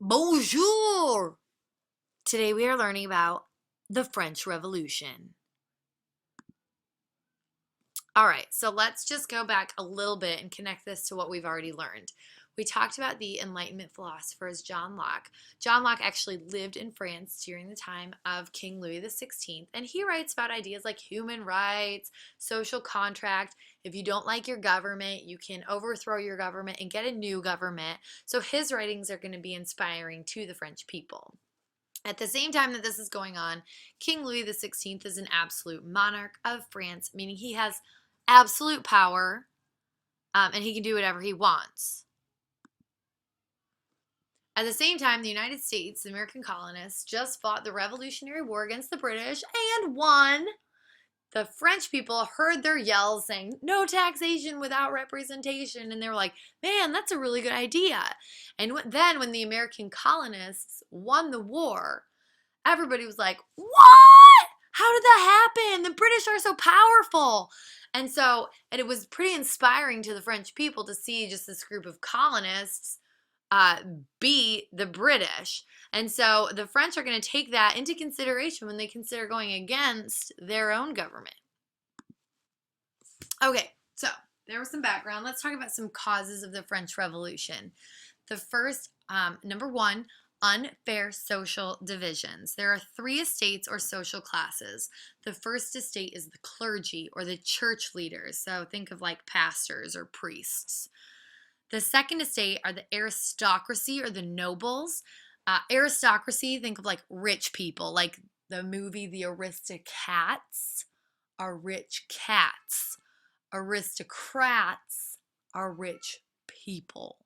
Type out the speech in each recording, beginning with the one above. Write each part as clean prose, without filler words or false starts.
Bonjour! Today we are learning about the French Revolution. All right, so let's just go back a little bit and connect this to what we've already learned. We talked about the Enlightenment philosophers John Locke. John Locke actually lived in France during the time of King Louis XVI, and he writes about ideas like human rights, social contract. If you don't like your government, you can overthrow your government and get a new government. So his writings are going to be inspiring to the French people. At the same time that this is going on, King Louis XVI is an absolute monarch of France, meaning he has absolute power and he can do whatever he wants. At the same time, the United States, the American colonists, just fought the Revolutionary War against the British and won. The French people heard their yells saying, no taxation without representation. And they were like, man, that's a really good idea. And then when the American colonists won the war, everybody was like, what? How did that happen? The British are so powerful. And it was pretty inspiring to the French people to see just this group of colonists beat the British. And so the French are going to take that into consideration when they consider going against their own government. Okay, so there was some background. Let's talk about some causes of the French Revolution. The first, number one, unfair social divisions. There are three estates or social classes. The first estate is the clergy or the church leaders. So think of like pastors or priests. The second estate are the aristocracy or the nobles. Aristocracy, think of like rich people, like the movie The Aristocats are rich cats. Aristocrats are rich people.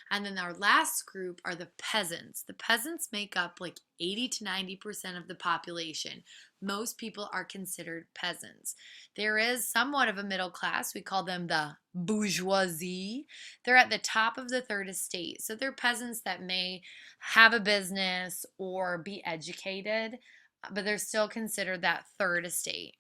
And then our last group are the peasants. The peasants make up like 80 to 90% of the population. Most people are considered peasants. There is somewhat of a middle class. We call them the bourgeoisie. They're at the top of the third estate. So they're peasants that may have a business or be educated, but they're still considered that third estate.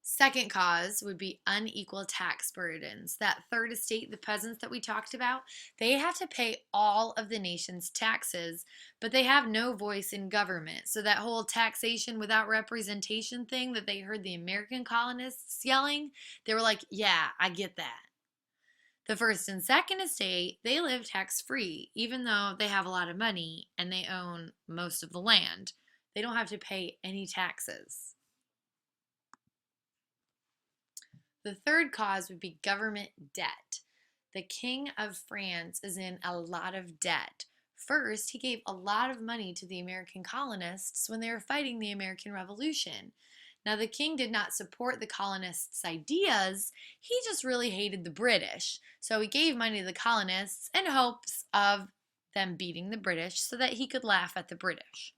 Second cause would be unequal tax burdens. That third estate, the peasants that we talked about, they have to pay all of the nation's taxes, but they have no voice in government. So that whole taxation without representation thing that they heard the American colonists yelling, they were like, yeah, I get that. The first and second estate, they live tax-free, even though they have a lot of money and they own most of the land. They don't have to pay any taxes. The third cause would be government debt. The King of France is in a lot of debt. First, he gave a lot of money to the American colonists when they were fighting the American Revolution. Now, the king did not support the colonists' ideas. He just really hated the British. So he gave money to the colonists in hopes of them beating the British so that he could laugh at the British.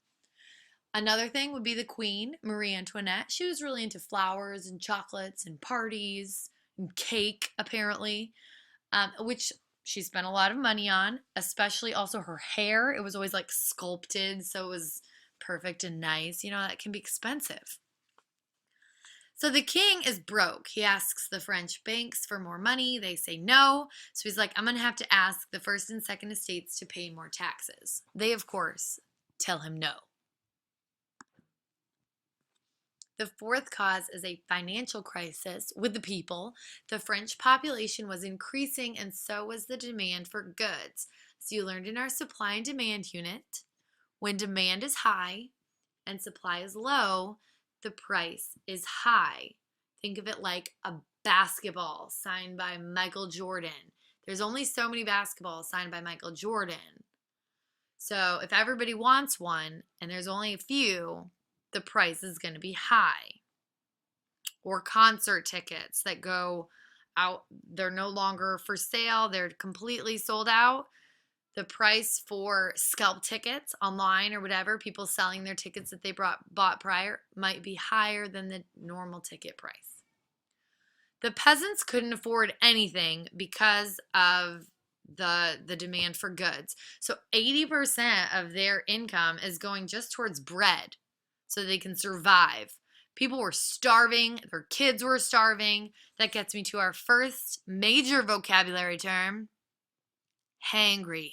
Another thing would be the Queen, Marie Antoinette. She was really into flowers and chocolates and parties and cake, apparently, which she spent a lot of money on, especially also her hair. It was always like sculpted, so it was perfect and nice. You know, that can be expensive. So the king is broke. He asks the French banks for more money. They say no. So he's like, I'm going to have to ask the first and second estates to pay more taxes. They, of course, tell him no. The fourth cause is a financial crisis with the people. The French population was increasing and so was the demand for goods. So you learned in our supply and demand unit, when demand is high and supply is low, the price is high. Think of it like a basketball signed by Michael Jordan. There's only so many basketballs signed by Michael Jordan. So if everybody wants one and there's only a few, the price is going to be high. Or concert tickets that go out, they're no longer for sale, they're completely sold out. The price for scalp tickets online or whatever, people selling their tickets that they bought prior, might be higher than the normal ticket price. The peasants couldn't afford anything because of the demand for goods. So 80% of their income is going just towards bread so they can survive. People were starving. Their kids were starving. That gets me to our first major vocabulary term, hangry.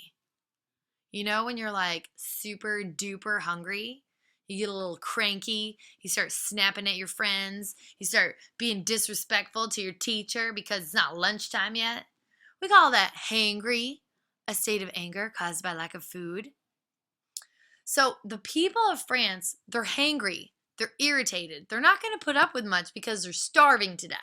You know when you're like super duper hungry? You get a little cranky. You start snapping at your friends. You start being disrespectful to your teacher because it's not lunchtime yet. We call that hangry, a state of anger caused by lack of food. So the people of France, they're hangry. They're irritated. They're not going to put up with much because they're starving to death.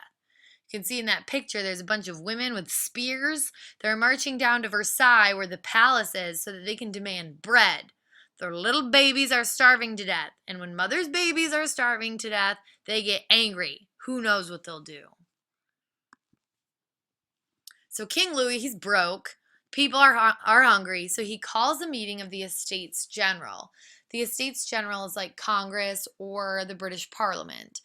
You can see in that picture there's a bunch of women with spears. They're marching down to Versailles where the palace is so that they can demand bread. Their little babies are starving to death. And when mother's babies are starving to death, they get angry. Who knows what they'll do? So King Louis, he's broke. People are hungry, so he calls a meeting of the Estates General. The Estates General is like Congress or the British Parliament.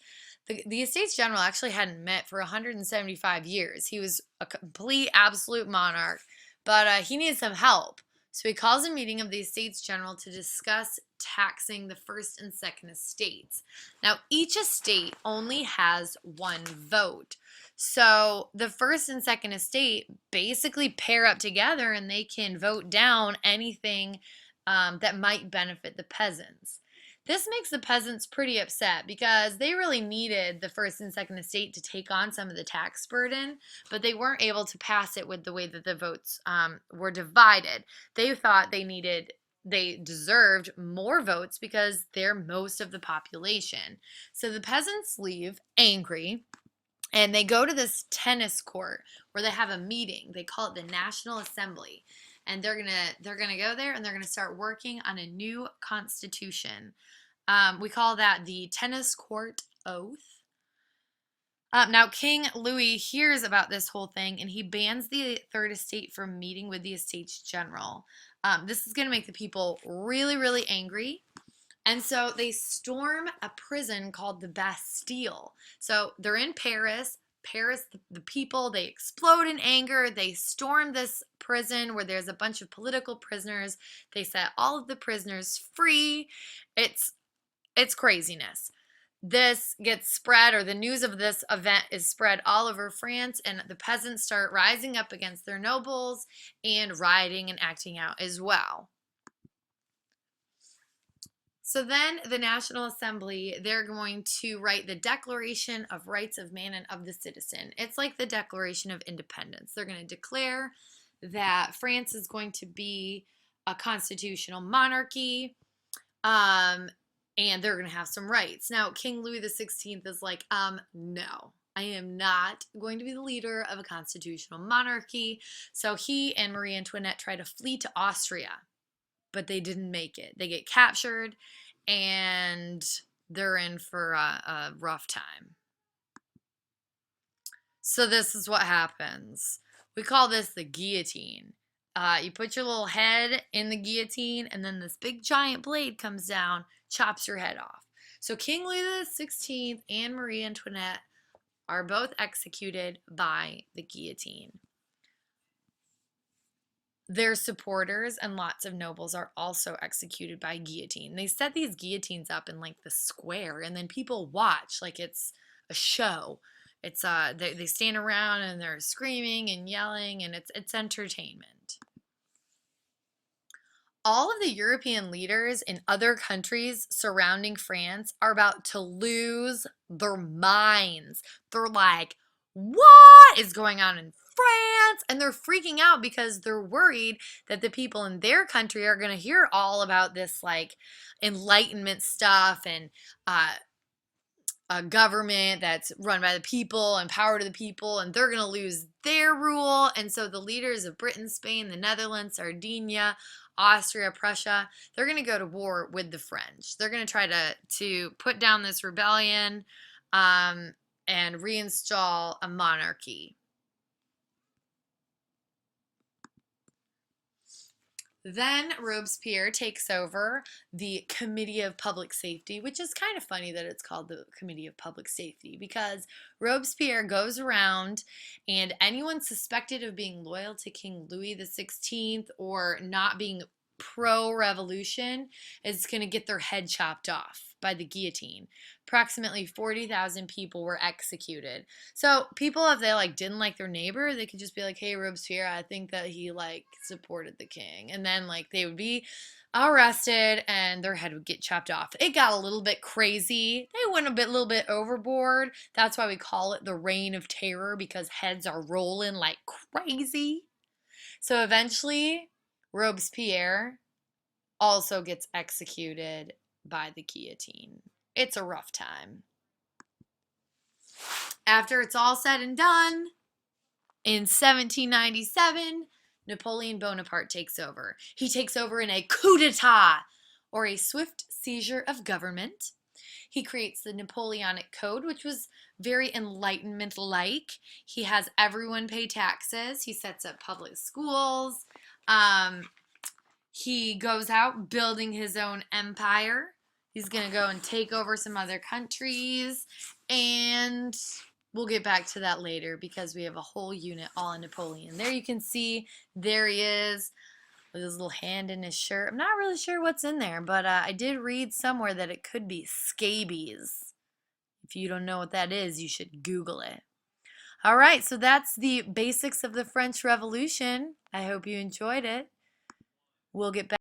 The Estates General actually hadn't met for 175 years. He was a complete, absolute monarch, but he needed some help. So he calls a meeting of the Estates General to discuss taxing the first and second estates. Now, each estate only has one vote. So the first and second estate basically pair up together and they can vote down anything that might benefit the peasants. This makes the peasants pretty upset because they really needed the first and second estate to take on some of the tax burden, but they weren't able to pass it with the way that the votes were divided. They thought they deserved more votes because they're most of the population. So the peasants leave angry. And they go to this tennis court where they have a meeting. They call it the National Assembly. And they're gonna go there and they're gonna start working on a new constitution. We call that the tennis court oath. Now, King Louis hears about this whole thing and he bans the Third Estate from meeting with the Estates General. This is going to make the people really, really angry. And so they storm a prison called the Bastille. So they're in Paris. Paris, the people, they explode in anger. They storm this prison where there's a bunch of political prisoners. They set all of the prisoners free. It's craziness. This gets spread, or the news of this event is spread all over France, and the peasants start rising up against their nobles and rioting and acting out as well. So then the National Assembly, they're going to write the Declaration of Rights of Man and of the Citizen. It's like the Declaration of Independence. They're going to declare that France is going to be a constitutional monarchy, and they're going to have some rights. Now, King Louis XVI is like, no, I am not going to be the leader of a constitutional monarchy. So he and Marie Antoinette try to flee to Austria, but they didn't make it. They get captured, and they're in for a rough time. So this is what happens. We call this the guillotine. You put your little head in the guillotine, and then this big giant blade comes down, chops your head off. So King Louis XVI and Marie Antoinette are both executed by the guillotine. Their supporters and lots of nobles are also executed by guillotine. They set these guillotines up in like the square, and then people watch like it's a show. It's they stand around and they're screaming and yelling, and it's entertainment. All of the European leaders in other countries surrounding France are about to lose their minds. They're like, what is going on in France? And they're freaking out because they're worried that the people in their country are going to hear all about this like enlightenment stuff and a government that's run by the people and power to the people, and they're going to lose their rule. And so the leaders of Britain, Spain, the Netherlands, Sardinia, Austria, Prussia, they're going to go to war with the French. They're going to try to put down this rebellion and reinstall a monarchy. Then Robespierre takes over the Committee of Public Safety, which is kind of funny that it's called the Committee of Public Safety, because Robespierre goes around and anyone suspected of being loyal to King Louis XVI or not being pro-revolution is going to get their head chopped off by the guillotine. Approximately 40,000 people were executed. So people, if they like didn't like their neighbor, they could just be like, hey, Robespierre, I think that he like supported the king. And then like they would be arrested and their head would get chopped off. It got a little bit crazy. They went a little bit overboard. That's why we call it the Reign of Terror, because heads are rolling like crazy. So eventually, Robespierre also gets executed by the guillotine. It's a rough time. After it's all said and done, in 1797, Napoleon Bonaparte takes over. He takes over in a coup d'etat, or a swift seizure of government. He creates the Napoleonic Code, which was very Enlightenment-like. He has everyone pay taxes. He sets up public schools. He goes out building his own empire. He's going to go and take over some other countries. And we'll get back to that later because we have a whole unit all on Napoleon. There you can see, there he is with his little hand in his shirt. I'm not really sure what's in there, but I did read somewhere that it could be scabies. If you don't know what that is, you should Google it. All right, so that's the basics of the French Revolution. I hope you enjoyed it. We'll get back.